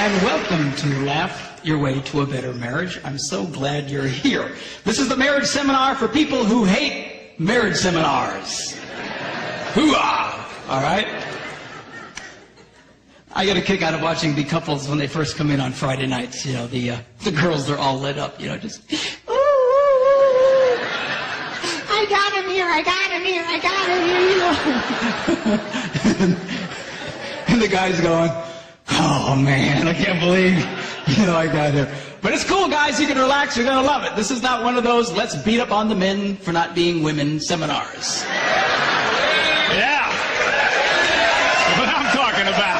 and welcome to Laugh Your Way to a Better Marriage. I'm so glad you're here. This is the marriage seminar for people who hate marriage seminars. Hoo-ah! All right? I get a kick out of watching the couples when they first come in on Friday nights. You know, the girls are all lit up, you know, just, ooh, I got him here, I got him here, I got him here, you know. And the guy's going, oh man, I can't believe, you know, I got here. But it's cool, guys, you can relax, you're gonna love it. This is not one of those let's beat up on the men for not being women seminars. Yeah, that's what I'm talking about.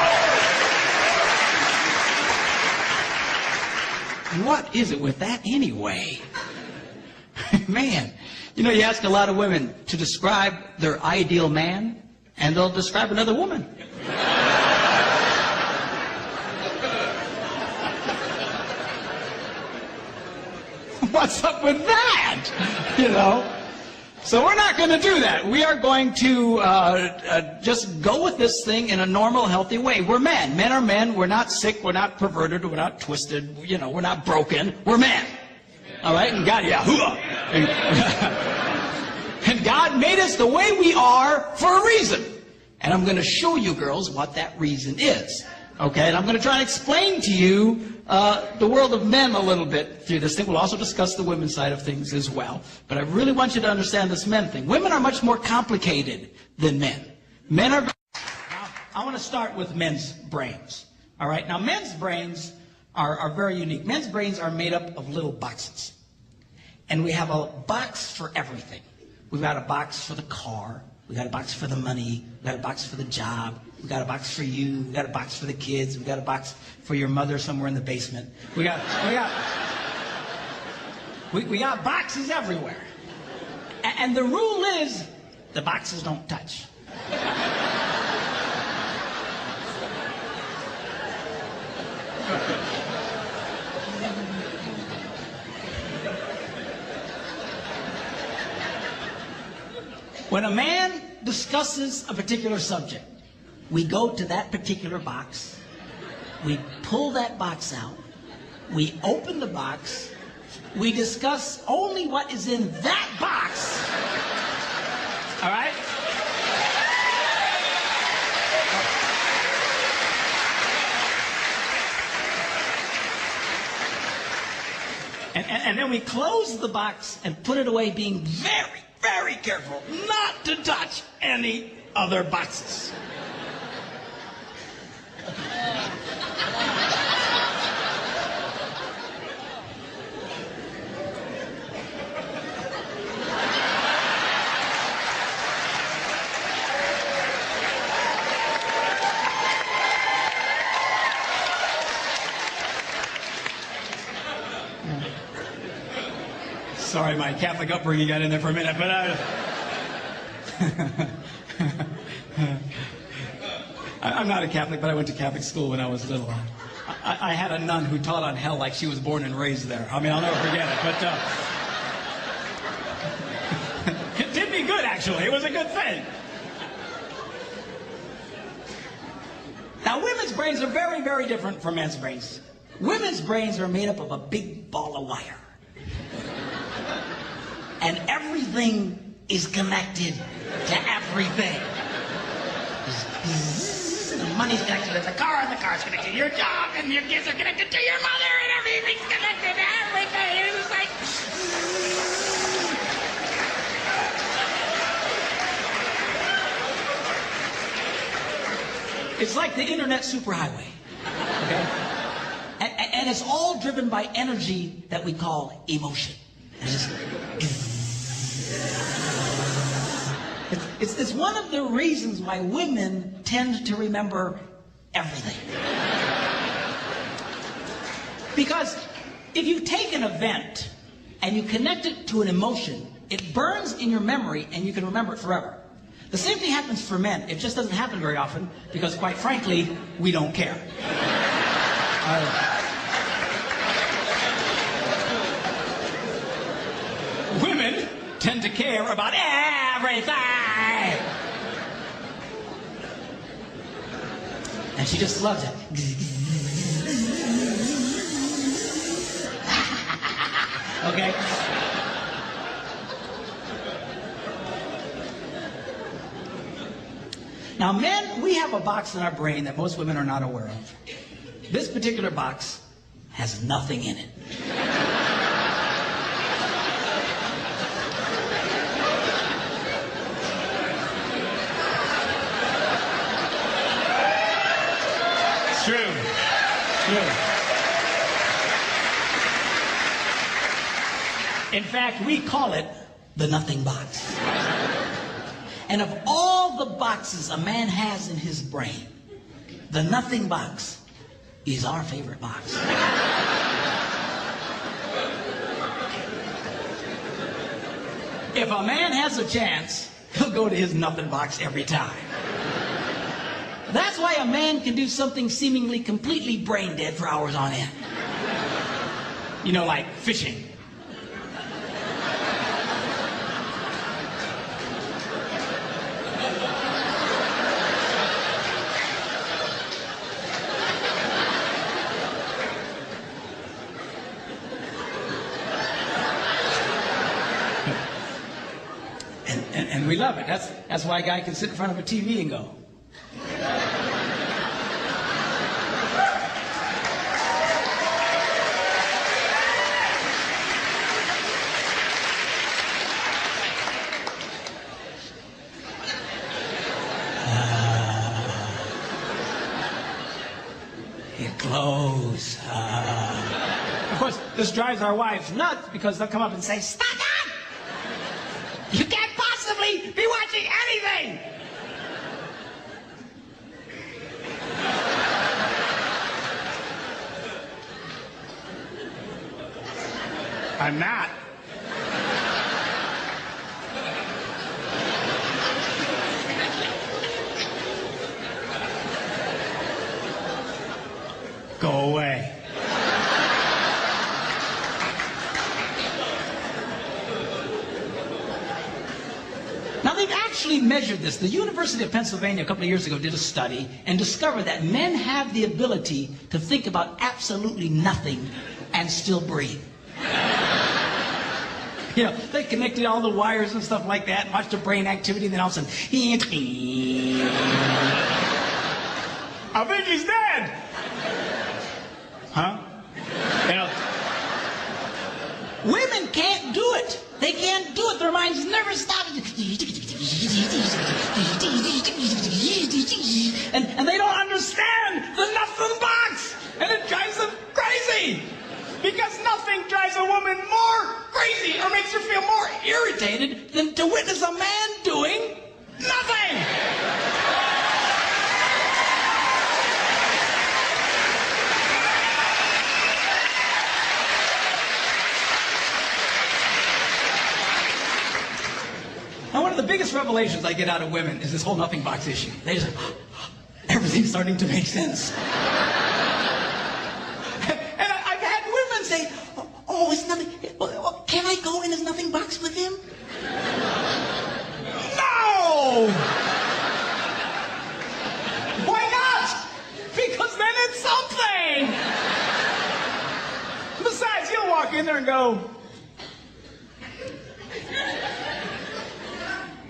What is it with that anyway? Man, you know, you ask a lot of women to describe their ideal man, and they'll describe another woman. What's up with that? You know? So we're not going to do that. We are going to just go with this thing in a normal, healthy way. We're men. Men are men. We're not sick. We're not perverted. We're not twisted. You know, we're not broken. We're men. All right? And God, yeah, hoo-ah. And God made us the way we are for a reason. And I'm going to show you girls what that reason is. Okay? And I'm going to try and explain to you the world of men a little bit through this thing. We'll also discuss the women's side of things as well. But I really want you to understand this men thing. Women are much more complicated than men. Men are... Now, I want to start with men's brains. All right? Now, men's brains are very unique. Men's brains are made up of little boxes. And we have a box for everything. We've got a box for the car. We got a box for the money. We got a box for the job. We got a box for you. We got a box for the kids. We got a box for your mother somewhere in the basement. We got boxes everywhere. And the rule is the boxes don't touch. When a man discusses a particular subject, we go to that particular box, we pull that box out, we open the box, we discuss only what is in that box, all right? And then we close the box and put it away, being very, very careful not to touch any other boxes. Sorry, my Catholic upbringing got in there for a minute, but I'm not a Catholic, but I went to Catholic school when I was little. I had a nun who taught on hell like she was born and raised there. I mean, I'll never forget it, but it did me good, actually. It was a good thing. Now, women's brains are very, very different from men's brains. Women's brains are made up of a big ball of wire. And everything is connected to everything. The money's connected to the car is connected to your job, and your kids are connected to your mother, and everything's connected to everything. It's just like... It's like the internet superhighway. Okay? And it's all driven by energy that we call emotion. It's one of the reasons why women tend to remember everything. Because if you take an event and you connect it to an emotion, it burns in your memory and you can remember it forever. The same thing happens for men. It just doesn't happen very often because, quite frankly, we don't care. Women tend to care about everything. And she just loves it. okay? Now, men, we have a box in our brain that most women are not aware of. This particular box has nothing in it. It's true. It's true. In fact, we call it the nothing box. And of all the boxes a man has in his brain, the nothing box is our favorite box. If a man has a chance, he'll go to his nothing box every time. That's why a man can do something seemingly completely brain dead for hours on end. You know, like fishing. And we love it. That's why a guy can sit in front of a TV and go. It glows. Of course, this drives our wives nuts because they'll come up and say, "Stop that! You can't possibly be watching anything!" I'm not. Go away. Now, they've actually measured this. The University of Pennsylvania a couple of years ago did a study and discovered that men have the ability to think about absolutely nothing and still breathe. You know, they connected all the wires and stuff like that, and watched the brain activity, and then all of a sudden, I think he's dead. Huh? You know, women can't do it. They can't do it. Their minds never stop. And they don't understand the nothing box. And it drives them crazy. Because nothing drives a woman more crazy or makes her feel more irritated than to witness a man doing nothing. Now, one of the biggest revelations I get out of women is this whole nothing box issue. They just, everything's starting to make sense. And I've had women say, "Oh, it's nothing. Can I go in his nothing box with him?" No! Why not? Because then it's something. Besides, you'll walk in there and go,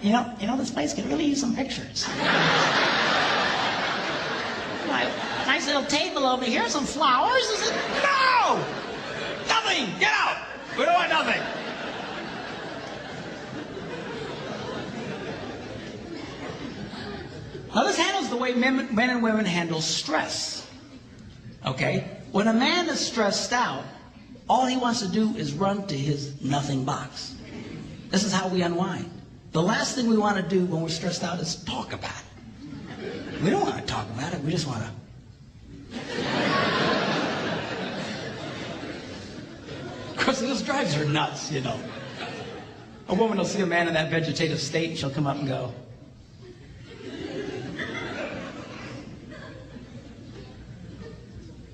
You know, this place could really use some pictures. Nice little table over here, some flowers. Is it? No! Nothing! Get out! We don't want nothing. Now, this handles the way men and women handle stress. Okay? When a man is stressed out, all he wants to do is run to his nothing box. This is how we unwind. The last thing we want to do when we're stressed out is talk about it. We don't want to talk about it. We just want to. Of course, this drives her nuts, you know. A woman will see a man in that vegetative state, and she'll come up and go,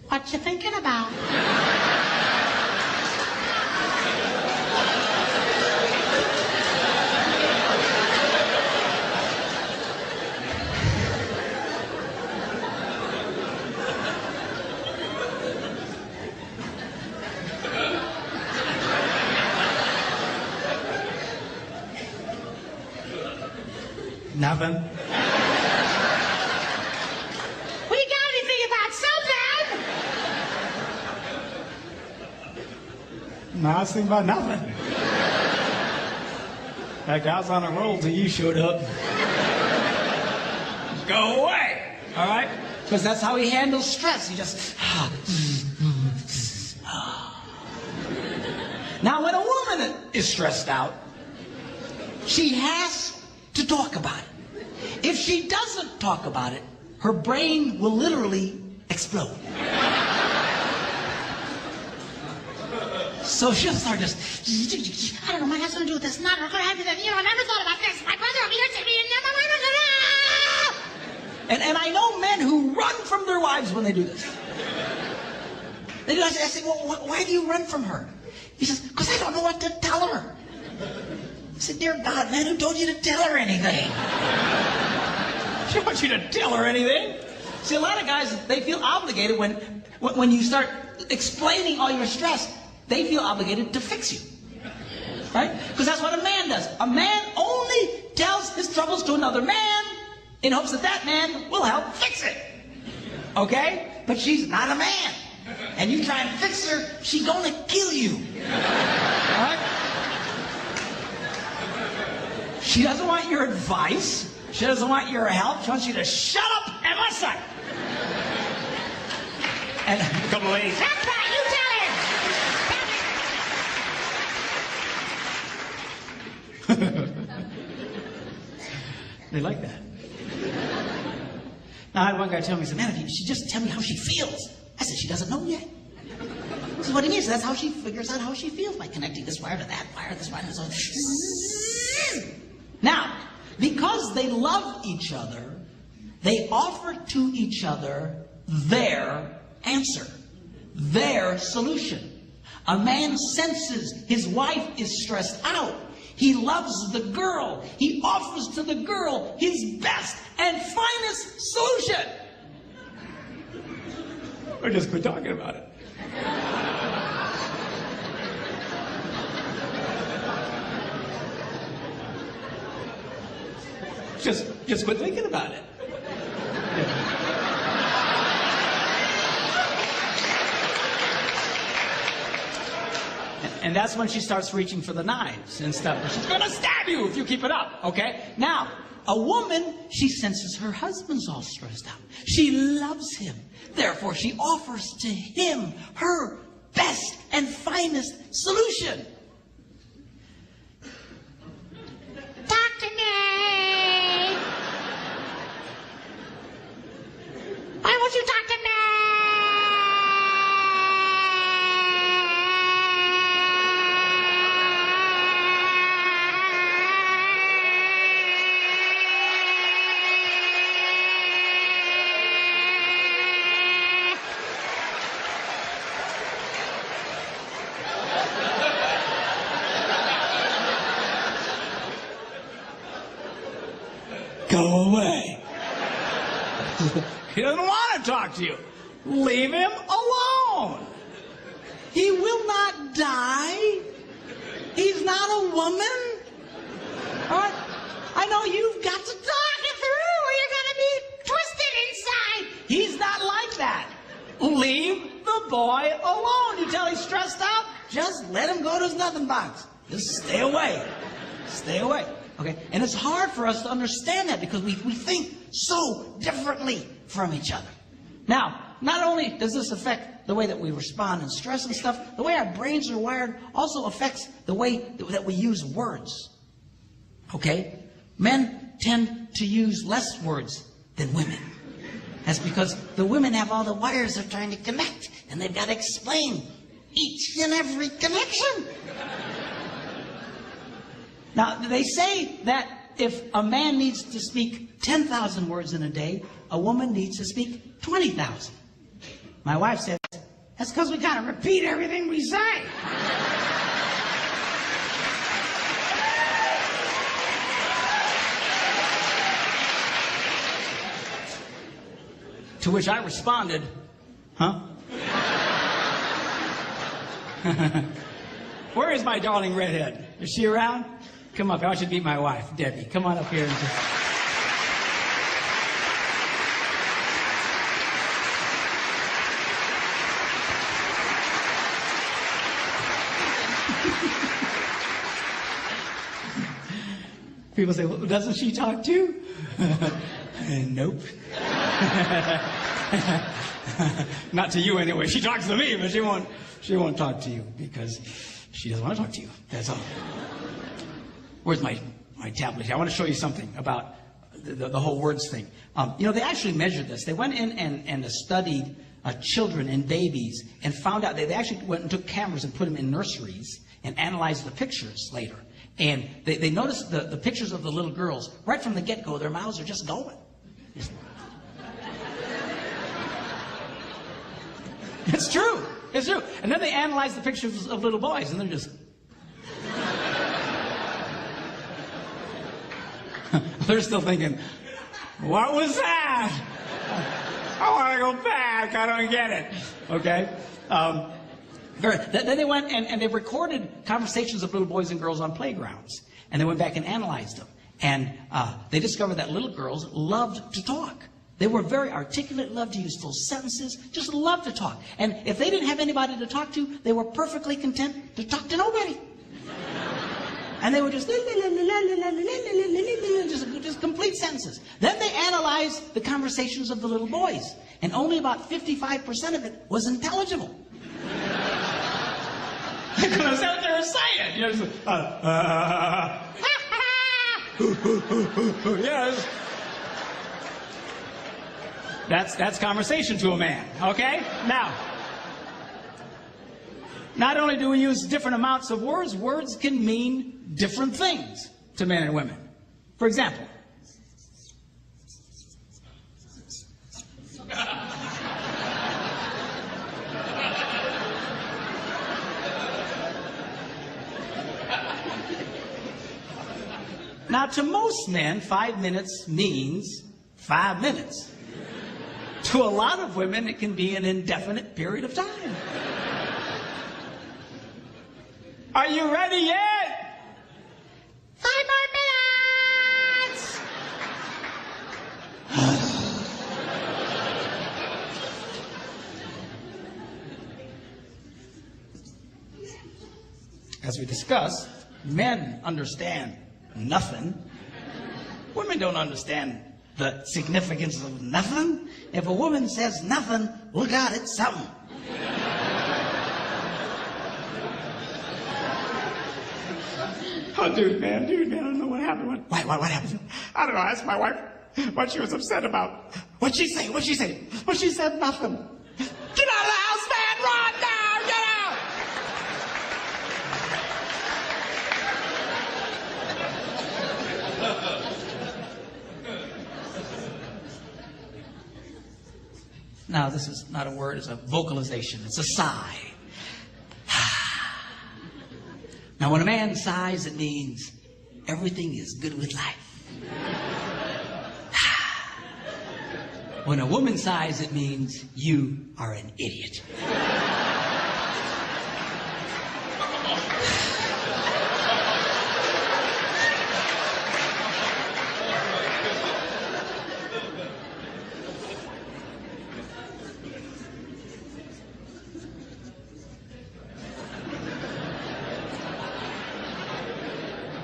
"What you thinking about?" Nothing. We got anything about something? No, I was thinking about nothing. In fact, I was on a roll till you showed up. Go away, all right? Because that's how he handles stress. He just... Now, when a woman is stressed out, she has to talk about it. If she doesn't talk about it, her brain will literally explode. So she'll start just... I don't know, my husband do this, not going to happen. You know, I never thought about this. My brother will be here to me, and I know men who run from their wives when they do this. They do. I say, well, why do you run from her? He says, because I don't know what to tell her. I said, dear God, man, who told you to tell her anything? She wants you to tell her anything. See, a lot of guys, they feel obligated when you start explaining all your stress, they feel obligated to fix you. Right? Because that's what a man does. A man only tells his troubles to another man in hopes that that man will help fix it. Okay? But she's not a man. And you try and fix her, she's gonna kill you. Alright? She doesn't want your advice. She doesn't want your help. She wants you to shut up and listen. And a couple of ladies. That's right, you tell him. They like that. Now, I had one guy tell me, he said, man, if you should just tell me how she feels. I said, she doesn't know yet. This is what he means. That's how she figures out how she feels, by connecting this wire to that wire, this wire, and so on. Now, because they love each other, they offer to each other their answer, their solution. A man senses his wife is stressed out. He loves the girl. He offers to the girl his best and finest solution. Or just quit talking about it. Just quit thinking about it. And that's when she starts reaching for the knives and stuff. She's gonna stab you if you keep it up, okay? Now, a woman, she senses her husband's all stressed out. She loves him. Therefore, she offers to him her best and finest solution. Talk to me. Why won't you talk to me? Go away. He doesn't want to talk to you. Leave him alone. He will not die. He's not a woman. All right? I know you've got to talk it through or you're going to be twisted inside. He's not like that. Leave the boy alone. You tell he's stressed out, just let him go to his nothing box. Just stay away. Stay away. Okay? And it's hard for us to understand that because we think so differently from each other. Now, not only does this affect the way that we respond in stress and stuff, the way our brains are wired also affects the way that we use words. Okay? Men tend to use less words than women. That's because the women have all the wires they're trying to connect, and they've got to explain each and every connection. Now, they say that if a man needs to speak 10,000 words in a day, a woman needs to speak 20,000. My wife says, that's because we got to repeat everything we say. To which I responded, huh? Where is my darling redhead? Is she around? Come up. I want you to meet my wife, Debbie. Come on up here and just... People say, well, doesn't she talk too? Nope. Not to you anyway. She talks to me, but she won't talk to you because she doesn't want to talk to you. That's all. Where's my tablet here? I want to show you something about the whole words thing. They actually measured this. They went in and studied children and babies and found out they actually went and took cameras and put them in nurseries and analyzed the pictures later. And they noticed the pictures of the little girls. Right from the get-go, their mouths are just going. It's true. It's true. And then they analyzed the pictures of little boys, and they're just... They're still thinking, what was that? I want to go back. I don't get it. Okay? Then they went and they recorded conversations of little boys and girls on playgrounds. And they went back and analyzed them. And they discovered that little girls loved to talk. They were very articulate, loved to use full sentences, just loved to talk. And if they didn't have anybody to talk to, they were perfectly content to talk to nobody. And they were just complete sentences. Then they analyzed the conversations of the little boys. And only about 55% of it was intelligible. Because that's what they were saying. Yes. That's conversation to a man, okay? Now, not only do we use different amounts of words, words can mean different things to men and women. For example, now to most men, 5 minutes means 5 minutes. To a lot of women, it can be an indefinite period of time. Are you ready yet? 5 more minutes! As we discussed, men understand nothing. Women don't understand the significance of nothing. If a woman says nothing, look out, it's something. Oh, dude, man, I don't know what happened. What happened? I don't know. I asked my wife what she was upset about. What'd she say? Well, she said nothing. Get out of the house, man! Run now! Get out! Now, this is not a word, it's a vocalization. It's a sigh. Now, when a man sighs, it means everything is good with life. When a woman sighs, it means you are an idiot.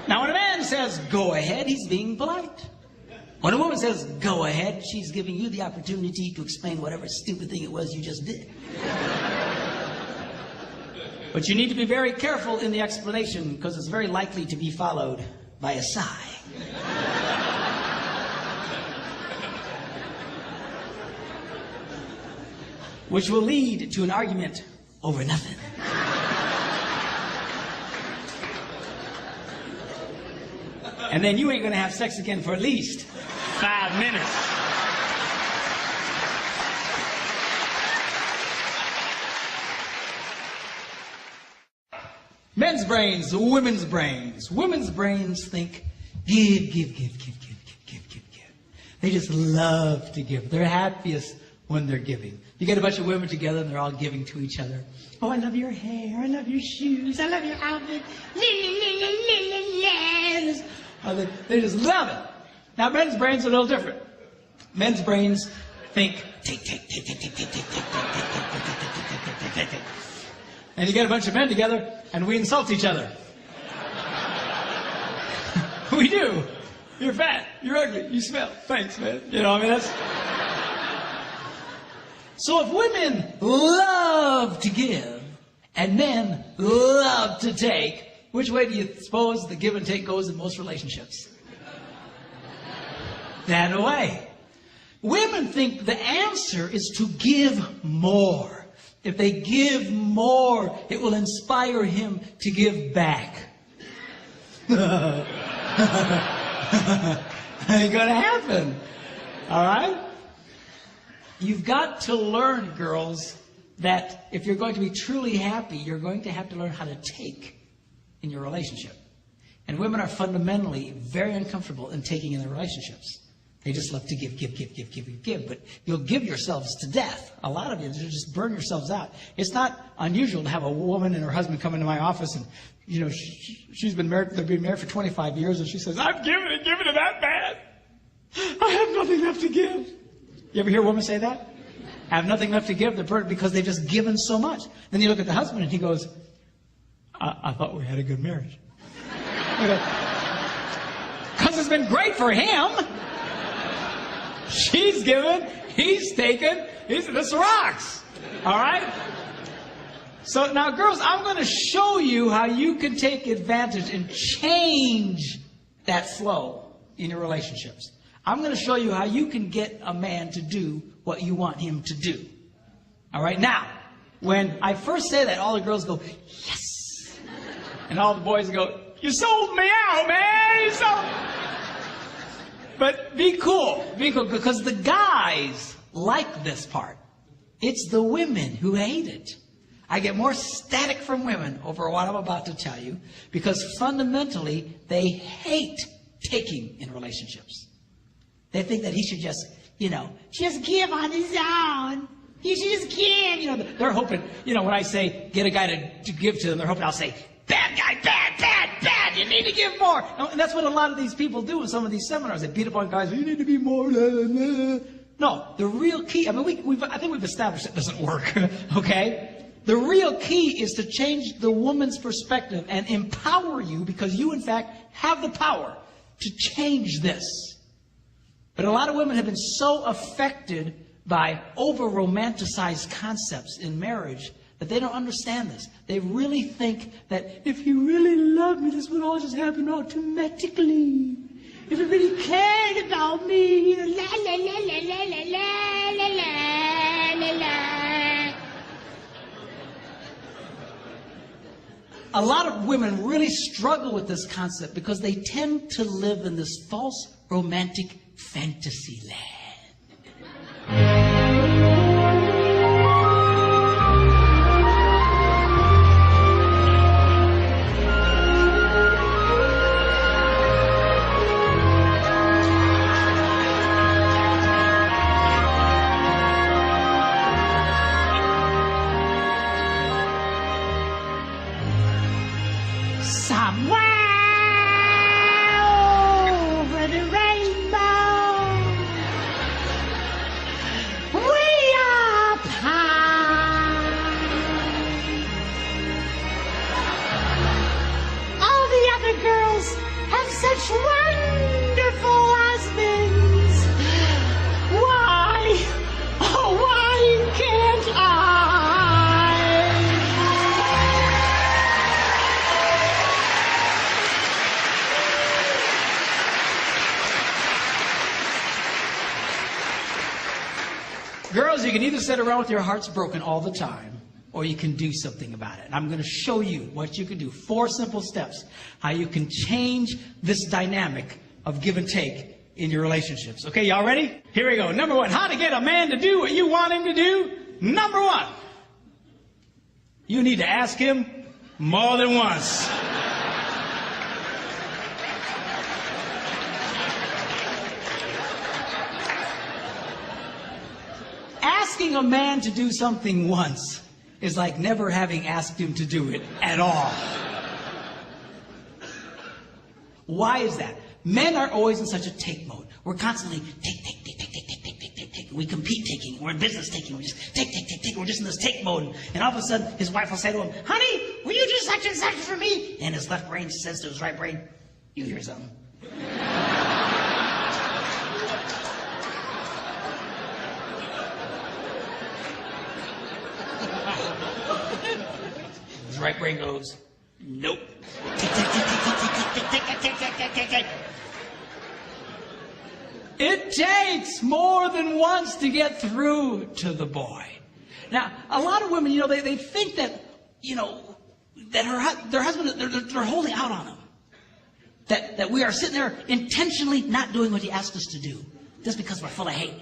Now, when a man says, go ahead, he's being polite. When a woman says, go ahead, she's giving you the opportunity to explain whatever stupid thing it was you just did. But you need to be very careful in the explanation, because it's very likely to be followed by a sigh. Which will lead to an argument over nothing. And then you ain't gonna have sex again for at least 5 minutes. Men's brains, women's brains. Women's brains think, give. They just love to give. They're happiest when they're giving. You get a bunch of women together and they're all giving to each other. Oh, I love your hair, I love your shoes, I love your outfit. They just love it. Now, men's brains are a little different. Men's brains think, take. And you get a bunch of men together, and we insult each other. We do. You're fat. You're ugly. You smell. Thanks, man. You know, I mean, that's... So if women love to give and men love to take, which way do you suppose the give and take goes in most relationships? That way. Women think the answer is to give more. If they give more, it will inspire him to give back. Ain't gonna happen. All right? You've got to learn, girls, that if you're going to be truly happy, you're going to have to learn how to take in your relationship. And women are fundamentally very uncomfortable in taking in their relationships. They just love to give. But you'll give yourselves to death. A lot of you just burn yourselves out. It's not unusual to have a woman and her husband come into my office and, you know, she's been married, they've been married for 25 years, and she says, I've given it that bad. I have nothing left to give. You ever hear a woman say that? I have nothing left to give. They're burdened because they've just given so much. Then you look at the husband and he goes, I thought we had a good marriage. Because it's been great for him. She's given, he's taken, this rocks. All right? So now, girls, I'm going to show you how you can take advantage and change that flow in your relationships. I'm going to show you how you can get a man to do what you want him to do. All right? Now, when I first say that, all the girls go, yes. And all the boys go, you sold me out, man. You sold... But be cool, because the guys like this part. It's the women who hate it. I get more static from women over what I'm about to tell you, because fundamentally they hate taking in relationships. They think that he should just, just give on his own. He should just give. They're hoping, when I say get a guy to give to them, they're hoping I'll say, bad guy, bad. You need to give more. And that's what a lot of these people do in some of these seminars. They beat up on guys. You need to be more. No, the real key. I mean, I think we've established it doesn't work. Okay. The real key is to change the woman's perspective and empower you, because you, in fact, have the power to change this. But a lot of women have been so affected by over-romanticized concepts in marriage that they don't understand this. They really think that if he really loved me, this would all just happen automatically. If he really cared about me, la la la la la la la la la la. A lot of women really struggle with this concept because they tend to live in this false romantic fantasy land. Somewhere over the rainbow, way up high, all the other girls have such wonderful husbands. Why, oh, why can't I? Girls, you can either sit around with your hearts broken all the time, or you can do something about it. And I'm going to show you what you can do. 4 simple steps, how you can change this dynamic of give and take in your relationships. Okay, y'all ready? Here we go. Number 1, how to get a man to do what you want him to do. Number 1, you need to ask him more than once. Asking a man to do something once is like never having asked him to do it at all. Why is that? Men are always in such a take mode. We're constantly take. We compete taking. We're in business taking. We just take. We're just in this take mode. And all of a sudden, his wife will say to him, honey, will you do such and such for me? And his left brain says to his right brain, you hear something. right brain goes, nope. It takes more than once to get through to the boy. Now, a lot of women, they think that, that their husband, they're holding out on them. That we are sitting there intentionally not doing what he asked us to do. Just because we're full of hate.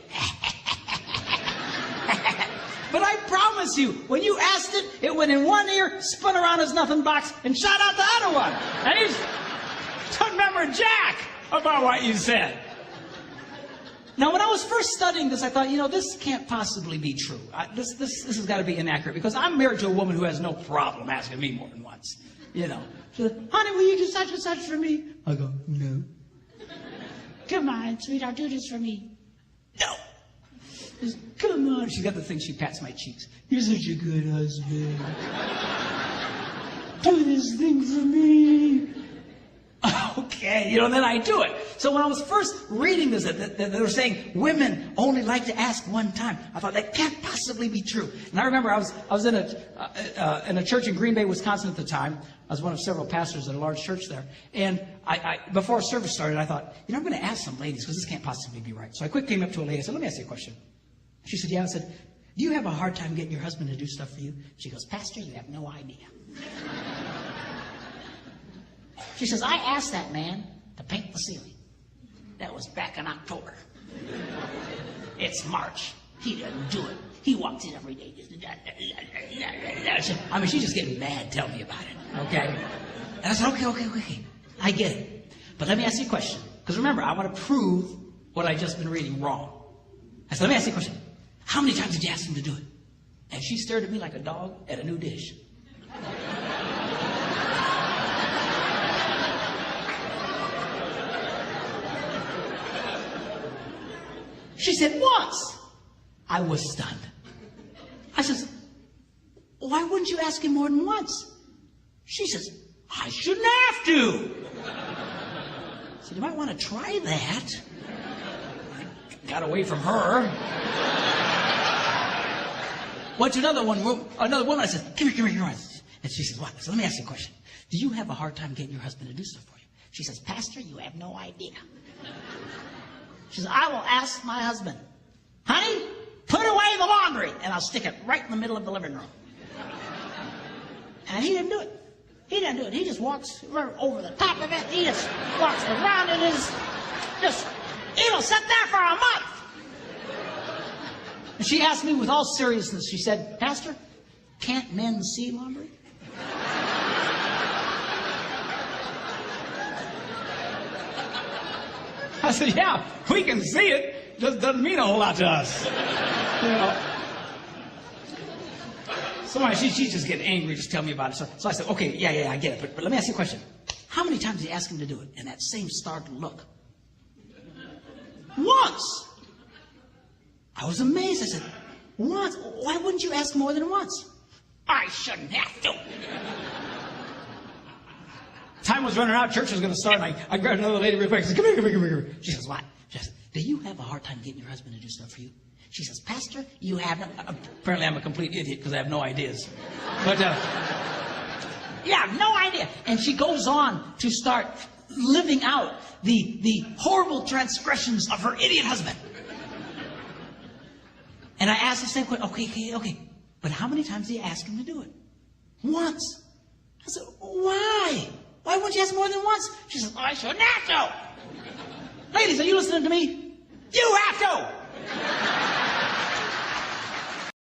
But I promise you, when you asked it, it went in one ear, spun around his nothing box, and shot out the other one. And he doesn't remember jack about what you said. Now, when I was first studying this, I thought, this can't possibly be true. This has got to be inaccurate, because I'm married to a woman who has no problem asking me more than once. She said, honey, will you do such and such for me? I go, no. Come on, sweetheart, do this for me. No. She says, come on. She's got the thing, she pats my cheeks. You're such a good husband. Do this thing for me. Okay, then I do it. So when I was first reading this, they were saying women only like to ask one time. I thought that can't possibly be true. And I remember I was in a church in Green Bay, Wisconsin at the time. I was one of several pastors at a large church there. And I before service started, I thought, I'm going to ask some ladies, because this can't possibly be right. So I quickly came up to a lady. I said, let me ask you a question. She said, yeah. I said, do you have a hard time getting your husband to do stuff for you? She goes, Pastor, you have no idea. She says, I asked that man to paint the ceiling. That was back in October. It's March. He doesn't do it. He walks in every day. She's just getting mad. Tell me about it. Okay? And I said, okay. I get it. But let me ask you a question. Because remember, I want to prove what I just been reading wrong. I said, let me ask you a question. How many times did you ask him to do it? And she stared at me like a dog at a new dish. She said, once. I was stunned. I says, why wouldn't you ask him more than once? She says, I shouldn't have to. I said, you might want to try that. I got away from her. Went to another woman. I said, come here. And she says, what? So let me ask you a question. Do you have a hard time getting your husband to do stuff for you? She says, Pastor, you have no idea. She says, I will ask my husband, honey, put away the laundry, and I'll stick it right in the middle of the living room. And he didn't do it. He just walks over the top of it. He just walks around and it'll sit there for a month. And she asked me with all seriousness, she said, Pastor, can't men see laundry? I said, yeah, we can see it. Just doesn't mean a whole lot to us. So she's just getting angry. Just tell me about it. So I said, okay, yeah, I get it. But let me ask you a question. How many times did you ask him to do it? And that same startled look. Once. I was amazed. I said, once? Why wouldn't you ask more than once? I shouldn't have to. Time was running out. Church was going to start. And I grabbed another lady real quick. I said, come here. She says, what? She says, do you have a hard time getting your husband to do stuff for you? She says, Pastor, you have no... Apparently I'm a complete idiot because I have no ideas. But, yeah, no idea. And she goes on to start living out the horrible transgressions of her idiot husband. And I asked the same question. Okay. But how many times did you ask him to do it? Once. I said, why? Why wouldn't you ask more than once? She says, I shouldn't have to. Ladies, are you listening to me? You have to.